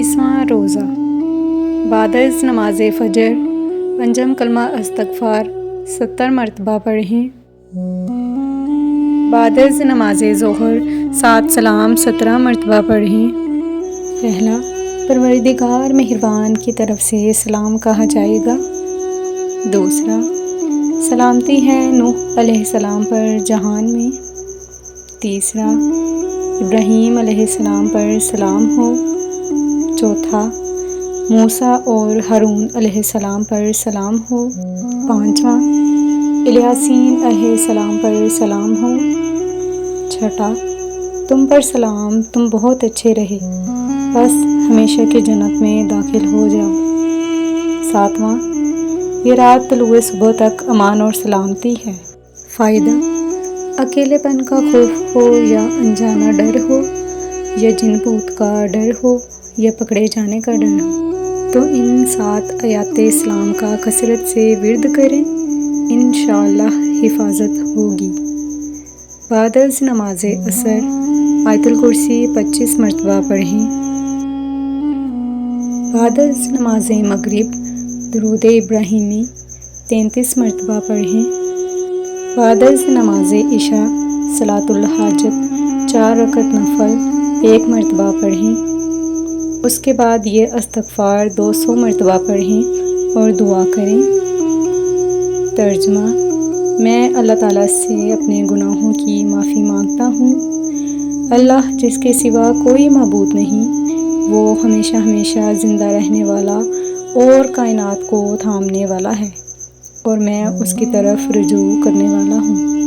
21واں روزہ بعد از نماز فجر پنجم کلمہ استغفار 70 مرتبہ پڑھیں۔ بعد از نماز ظہر 7 سلام 17 مرتبہ پڑھیں۔ پہلا، پروردگار مہربان کی طرف سے سلام کہا جائے گا۔ دوسرا، سلامتی ہے نوح علیہ السلام پر جہان میں۔ تیسرا، ابراہیم علیہ السلام پر سلام ہو۔ چوتھا، موسیٰ اور ہارون علیہ السلام پر سلام ہو۔ پانچواں، الیاسین علیہ السلام پر سلام ہو۔ چھٹا، تم پر سلام، تم بہت اچھے رہے، بس ہمیشہ کی جنت میں داخل ہو جاؤ۔ ساتواں، یہ رات طلوع صبح تک امان اور سلامتی ہے۔ فائدہ: اکیلے پن کا خوف ہو یا انجانا ڈر ہو، یا جن بھوت کا ڈر ہو، یا پکڑے جانے کا ڈر ہو، تو ان 7 آیات اسلام کا کثرت سے ورد کریں، انشاءاللہ حفاظت ہوگی۔ بعد از نماز عصر آیت الکرسی 25 مرتبہ پڑھیں۔ بعد از نماز مغرب درود ابراہیمی 33 مرتبہ پڑھیں۔ بعد از نماز عشاء صلاۃ الحاجت 4 رکعت نفل 1 مرتبہ پڑھیں۔ اس کے بعد یہ استغفار 200 مرتبہ پڑھیں اور دعا کریں۔ ترجمہ: میں اللہ تعالیٰ سے اپنے گناہوں کی معافی مانگتا ہوں۔ اللہ جس کے سوا کوئی معبود نہیں، وہ ہمیشہ ہمیشہ زندہ رہنے والا اور کائنات کو تھامنے والا ہے، اور میں اس کی طرف رجوع کرنے والا ہوں۔